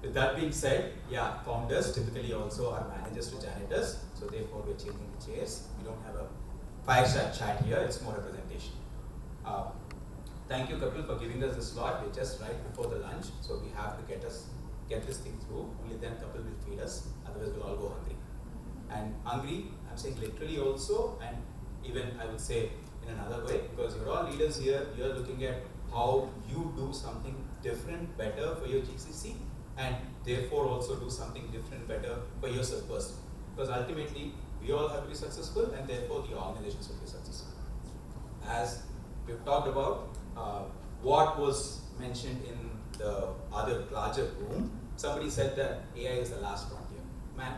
with that being said, yeah, founders typically also are managers to janitors, so therefore we're changing the chairs. We don't have a fireside chat here, it's more a presentation. Thank you, Kapil, for giving us the slot. We're just right before the lunch, so we have to get this thing through. Only then Kapil will feed us, otherwise we'll all go hungry. And hungry, I'm saying literally also, and even I would say in another way, because you're all leaders here, you're looking at how you do something different, better for your GCC, and therefore also do something different, better for yourself personally. Because ultimately, we all have to be successful, and therefore the organizations will be successful. As we've talked about, what was mentioned in the other larger room, somebody said that AI is the last frontier. Man,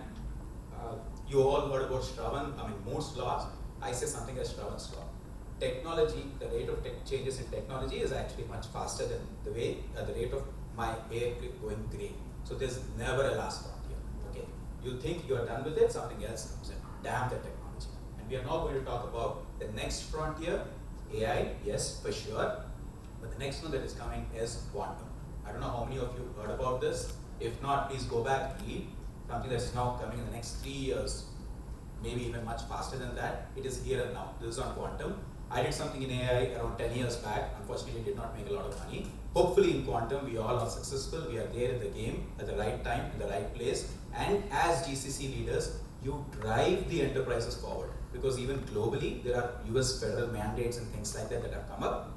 you all heard about Shravan, Moore's law. I say something as Shravan's law. Technology, the rate of changes in technology is actually much faster than the rate of my hair going grey. So there's never a last frontier. Okay, you think you are done with it, something else comes in. Damn the technology. And we are now going to talk about the next frontier, AI, yes, for sure. But the next one that is coming is quantum. I don't know how many of you heard about this. If not, please go back and read. Something that's now coming in the next 3 years, maybe even much faster than that. It is here and now. This is on quantum. I did something in AI around 10 years back. Unfortunately, did not make a lot of money. Hopefully in quantum, we all are successful. We are there in the game at the right time, in the right place. And as GCC leaders, you drive the enterprises forward. Because even globally, there are US federal mandates and things like that have come up,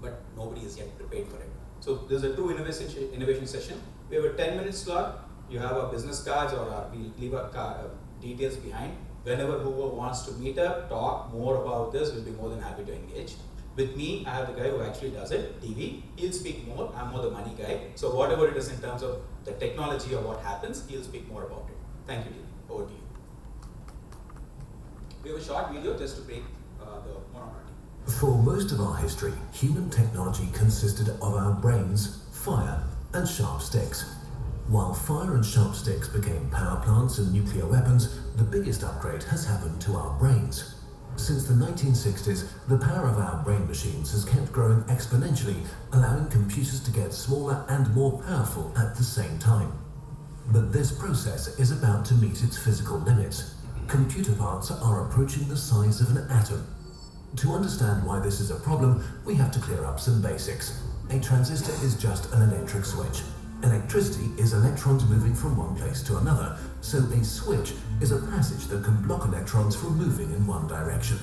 but nobody is yet prepared for it. So this is a true innovation session. We have a 10-minute slot. You have our business cards, or we'll leave our details behind. Whenever whoever wants to meet up, talk more about this, we'll be more than happy to engage. With me, I have the guy who actually does it, TV. He'll speak more. I'm more the money guy. So whatever it is in terms of the technology or what happens, he'll speak more about it. Thank you, TV. Over to you. We have a short video just to break the monotony. For most of our history, human technology consisted of our brains, fire, and sharp sticks. While fire and sharp sticks became power plants and nuclear weapons, the biggest upgrade has happened to our brains. Since the 1960s, the power of our brain machines has kept growing exponentially, allowing computers to get smaller and more powerful at the same time. But this process is about to meet its physical limits. Computer parts are approaching the size of an atom. To understand why this is a problem, we have to clear up some basics. A transistor is just an electric switch. Electricity is electrons moving from one place to another, so a switch is a passage that can block electrons from moving in one direction.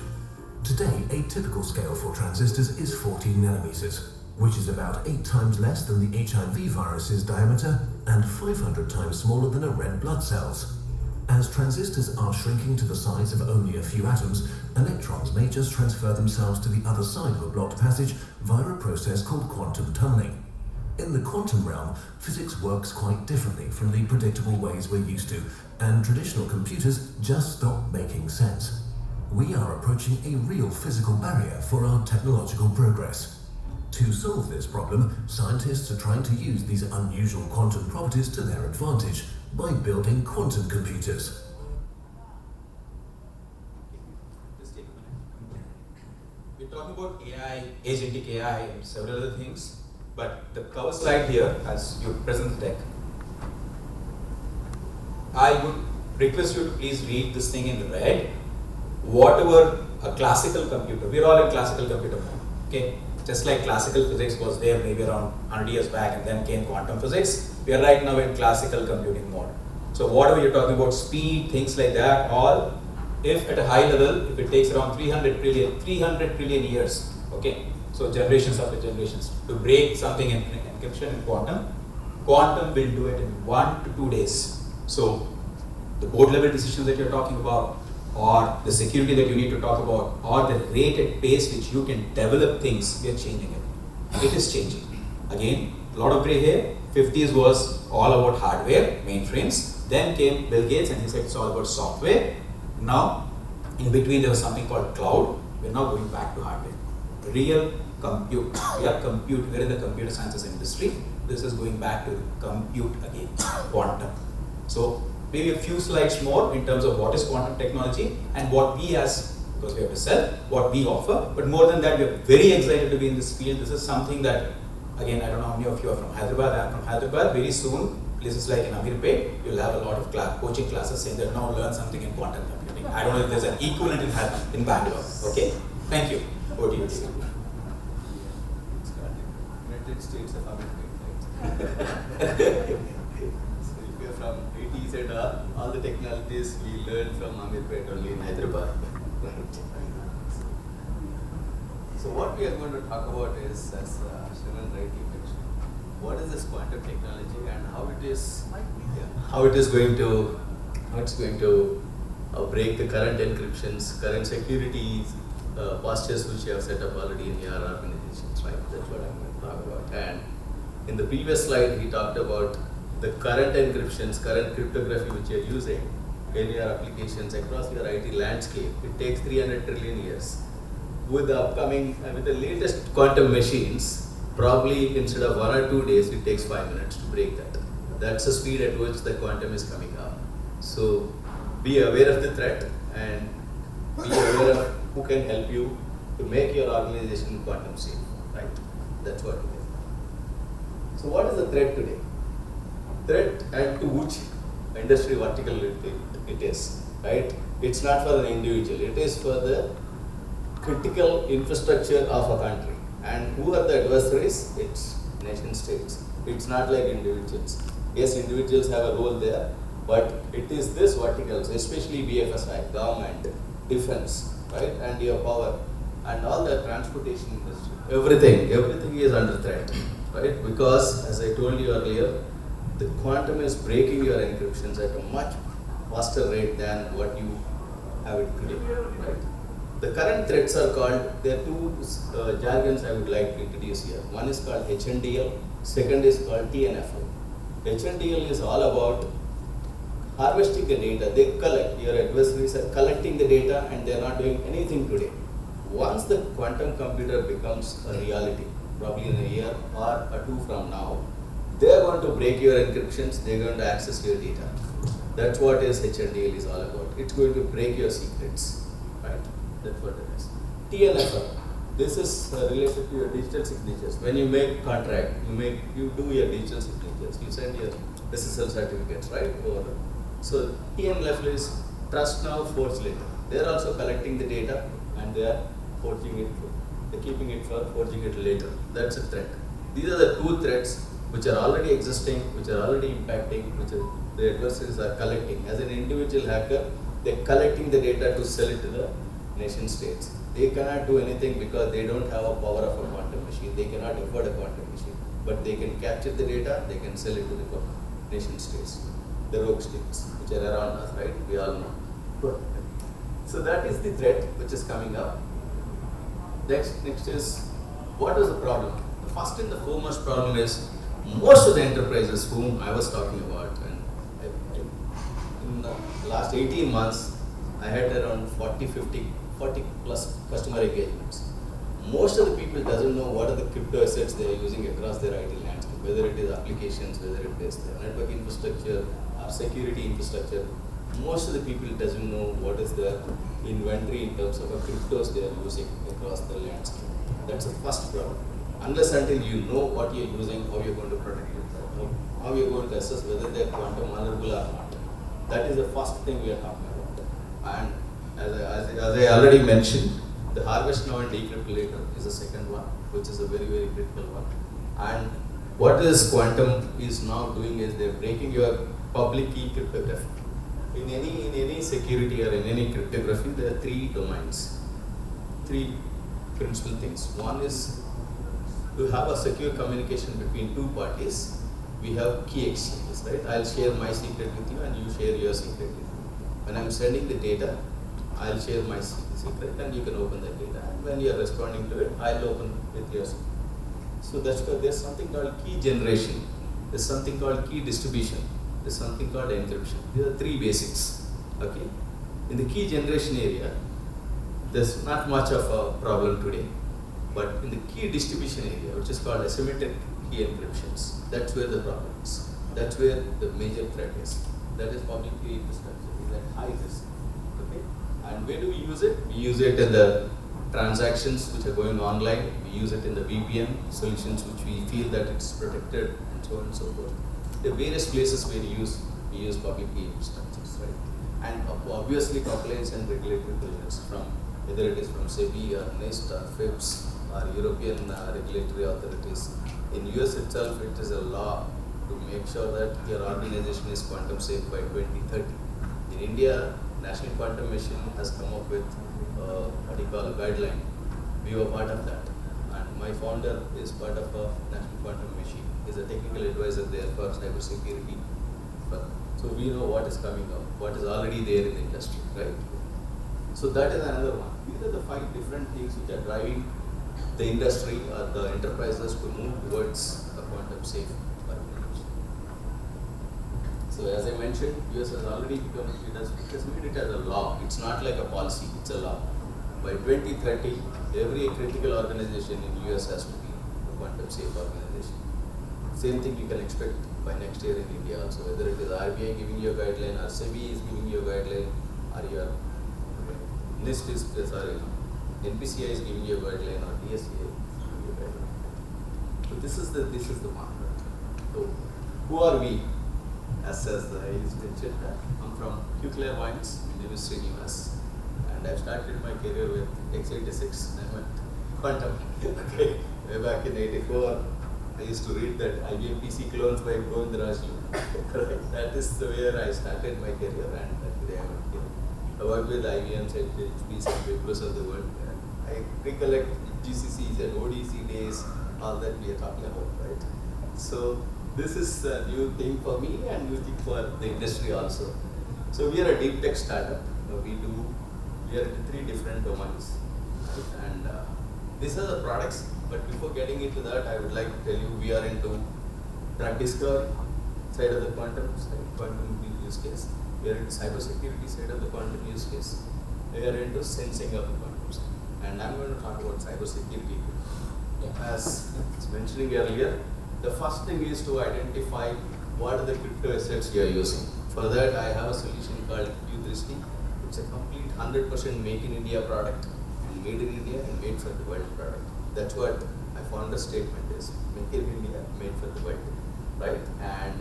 Today, a typical scale for transistors is 14 nanometers, which is about 8 times less than the HIV virus's diameter and 500 times smaller than a red blood cell's. As transistors are shrinking to the size of only a few atoms, electrons may just transfer themselves to the other side of a blocked passage via a process called quantum tunneling. In the quantum realm, physics works quite differently from the predictable ways we're used to, and traditional computers just stop making sense. We are approaching a real physical barrier for our technological progress. To solve this problem, scientists are trying to use these unusual quantum properties to their advantage by building quantum computers. Just take a minute. We're talking about AI, agentic AI, and several other things. But the cover slide here, as you present the deck, I would request you to please read this thing in red. Whatever a classical computer, we're all in classical computer mode, okay? Just like classical physics was there maybe around 100 years back and then came quantum physics, we are right now in classical computing mode. So whatever you're talking about, speed, things like that, all, if at a high level, if it takes around 300 trillion years, okay? So generations after generations, to break something in encryption in quantum will do it in 1 to 2 days. So the board level decisions that you're talking about, or the security that you need to talk about, or the rate at pace which you can develop things, we are changing it. It is changing. Again, a lot of gray hair. 50s was all about hardware, mainframes. Then came Bill Gates and he said it's all about software. Now, in between there was something called cloud. We're now going back to hardware. Real compute. We're in the computer sciences industry. This is going back to compute again, quantum. So maybe a few slides more in terms of what is quantum technology and what we as, because we have to sell, what we offer. But more than that, we are very excited to be in this field. This is something that, again, I don't know how many of you are from Hyderabad. I'm from Hyderabad. Very soon, places like in 𝗦𝘂𝗺𝗁, you'll have a lot of coaching classes saying that now learn something in quantum computing. I don't know if there's an equivalent in Bangalore. Okay? Thank you. Over to you. It's got United States of America, right? So if you're from 80s and all the technologies we learned from 𝗦𝘂𝗺𝗁 only in Hyderabad. Right. So what we are going to talk about is, as Shravan rightly mentioned, what is this quantum technology and how it is going to break the current encryptions, current securities, postures which you have set up already in your organizations, right? That's what I'm going to talk about. And in the previous slide, he talked about the current encryptions, current cryptography which you're using in your applications across your IT landscape. It takes 300 trillion years. With the latest quantum machines, probably instead of 1 or 2 days, it takes 5 minutes to break that. That's the speed at which the quantum is coming up. So be aware of the threat and be aware of who can help you to make your organization quantum safe, right? That's what it is. So what is the threat today? Threat and to which industry vertical it is, right? It's not for an individual, it is for the critical infrastructure of a country. And who are the adversaries? It's nation states. It's not like individuals. Yes, individuals have a role there, but it is this verticals, especially BFSI, government, defense, right? And your power, and all the transportation industry. Everything is under threat, right? Because as I told you earlier, the quantum is breaking your encryptions at a much faster rate than what you have it today, right? The current threats are called, there are two jargons I would like to introduce here. One is called HNDL, second is called TNFL. HNDL is all about harvesting the data. They collect, your adversaries are collecting the data and they are not doing anything today. Once the quantum computer becomes a reality, probably in a year or 2 from now, they are going to break your encryptions, they are going to access your data. That's what HNDL is all about. It's going to break your secrets, right? That's what it is. TNFL, this is related to your digital signatures. When you make contract, you do your digital signatures, you send your SSL certificates, right? So TNFL is trust now, forge later. They are also collecting the data and they are forging it. They're keeping it for forging it later. That's a threat. These are the 2 threats which are already existing, which are already impacting, which the adversaries are collecting. As an individual hacker, they're collecting the data to sell it to the nation states. They cannot do anything because they don't have a power of a quantum machine. They cannot afford a quantum machine. But they can capture the data, they can sell it to the nation states, the rogue states, which are around us, right? We all know. Good. So that is the threat which is coming up. Next is, what is the problem? The first and the foremost problem is, most of the enterprises whom I was talking about, and in the last 18 months, I had around 40 plus customer engagements. Most of the people doesn't know what are the crypto assets they are using across their IT landscape, whether it is applications, whether it is the network infrastructure or security infrastructure. Most of the people doesn't know what is the inventory in terms of the cryptos they are using across the landscape. That's the first problem. Unless until you know what you're using, how you're going to protect it, how you're going to assess whether they're quantum vulnerable or not. That is the first thing we are talking about. And as I already mentioned, the harvest now and decrypt later is the second one, which is a very, very critical one. And what this quantum is now doing is they're breaking your public key cryptography. In any security or in any cryptography, there are 3 domains, 3 principal things. One is to have a secure communication between 2 parties. We have key exchanges, right? I'll share my secret with you and you share your secret with me. When I'm sending the data, I'll share my secret and you can open the data. And when you're responding to it, I'll open with your secret. So that's because there's something called key generation. There's something called key distribution. There's something called encryption. These are 3 basics. Okay. In the key generation area, there's not much of a problem today. But in the key distribution area, which is called asymmetric key encryptions, that's where the problem is. That's where the major threat is. That is public key infrastructure. Is at high risk. Okay. And where do we use it? We use it in the transactions which are going online. We use it in the VPN solutions which we feel that it's protected and so on and so forth. the various places where we use public key infrastructures, right? And obviously compliance and regulatory pressures from whether it is from SEBI or NIST or FIPS or European regulatory authorities. In US itself, it is a law to make sure that your organization is quantum safe by 2030. In India, National Quantum Mission has come up with a guideline. We were part of that. And my founder is part of a National Quantum Mission. He's a technical advisor there for cybersecurity. So we know what is coming up, what is already there in the industry, right? So that is another one. These are the 5 different things which are driving the industry or the enterprises to move towards a quantum safe organization. So as I mentioned, US has already become, it has made it as a law. It's not like a policy, it's a law. By 2030, every critical organization in US has to be a quantum safe organization. Same thing you can expect by next year in India also, whether it is RBI giving you a guideline or SEBI is giving you a guideline or your NIST is, NPCI is giving you a guideline or DSA is giving you a guideline. So this is the one. So who are we? As I mentioned, I'm from 𝗂𝗺𝗺𝗁𝗂𝗺𝗁, my name is Srinivas, and I started my career with X86. I went quantum. Okay, way back in '84. I used to read that IBM PC clones by Govindaraju. Correct. That is where I started my career, and today I am here. I work with IBM, HPs, and Wipros of the world. And I recollect GCCs and ODC days, all that we are talking about, right? So this is a new thing for me and new thing for the industry also. So we are a deep tech startup. We are in 3 different domains, right? And these are the products. But before getting into that, I would like to tell you we are into drug discovery side of the quantum use case. We are into cybersecurity side of the quantum use case. We are into sensing of the quantum side. And I'm going to talk about cybersecurity. As I was mentioning earlier, the first thing is to identify what are the crypto assets you are using. For that, I have a solution called Q360. It's a complete 100% make in India product, and made in India and made for the world product. That's what my founder's statement is, make in India, made for the world, right? And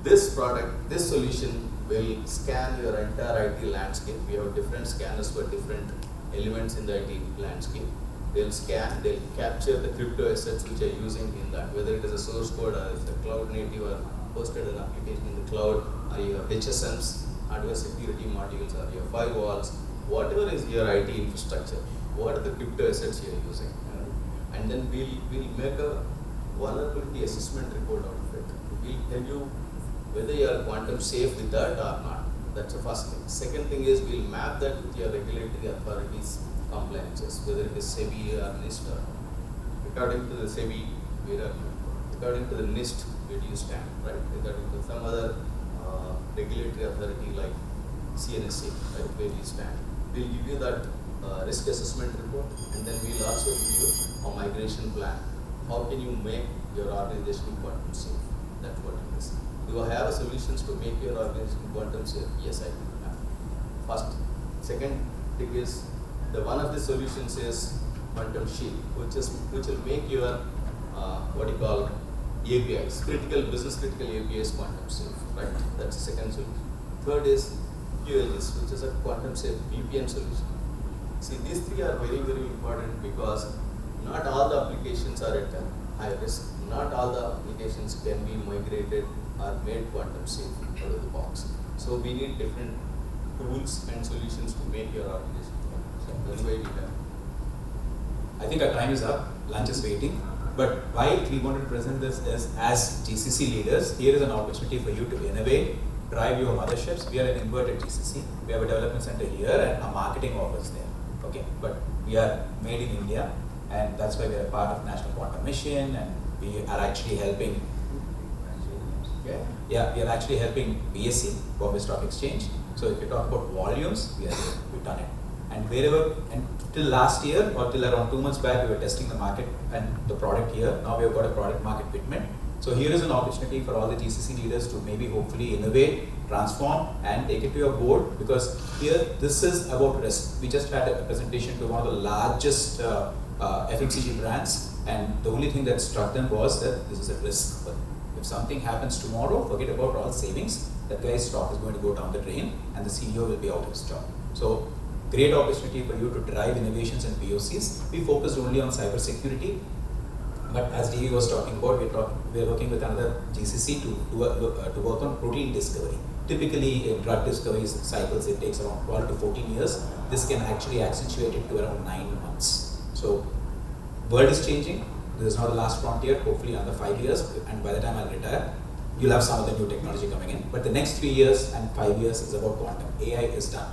this product, this solution will scan your entire IT landscape. We have different scanners for different elements in the IT landscape. They'll scan, they'll capture the crypto assets which are using in that, whether it is a source code or it's a cloud native or hosted an application in the cloud, or your HSMs, hardware security modules, or your firewalls, whatever is your IT infrastructure, what are the crypto assets you are using? And then we'll make a vulnerability assessment report out of it. We'll tell you whether you are quantum safe with that or not. That's the first thing. Second thing is we'll map that with your regulatory authorities' compliances, whether it is SEBI or NIST. According to the SEBI, according to the NIST, where do you stand, right? According to some other regulatory authority like CNSA, right, where do you stand? We'll give you that risk assessment report, and then we'll also give you a migration plan. How can you make your organization quantum safe? That's what it is. Do I have solutions to make your organization quantum safe? Yes, I do have. First. Second thing is, one of the solutions is quantum shield, which will make your APIs, business critical APIs quantum safe, right? That's the second solution. Third is QLS, which is a quantum safe VPN solution. See, these 3 are very, very important because not all the applications are at high risk. Not all the applications can be migrated or made quantum safe out of the box. So we need different tools and solutions to make your organization quantum safe. That's why we have. I think our time is up. Lunch is waiting. But why we wanted to present this is, as GCC leaders, here is an opportunity for you to innovate, drive your motherships. We are an inverted GCC. We have a development center here and a marketing office there. Okay, but we are made in India, and that's why we are a part of National Quantum Mission, and we are actually helping. Yeah, we are actually helping BSE, Bombay Stock Exchange. So if you talk about volumes, we've done it. And wherever, and till last year or till around 2 months back, we were testing the market and the product here. Now we have got a product market fitment. So here is an opportunity for all the GCC leaders to maybe hopefully innovate, transform, and take it to your board, because here this is about risk. We just had a presentation to one of the largest FMCG brands, and the only thing that struck them was that this is a risk. But if If something happens tomorrow, forget about all savings. That guy's stock is going to go down the drain, and the CEO will be out of his job. So, great opportunity for you to drive innovations and POCs. We focused only on cybersecurity, but as DV was talking about, we're working with another GCC to work on protein discovery. Typically, in drug discovery cycles, it takes around 12 to 14 years. This can actually accentuate it to around 9 months. So, world is changing. This is not the last frontier. Hopefully, another 5 years, and by the time I'll retire, you'll have some of the new technology coming in. But the next 3 years and 5 years is about quantum. AI is done.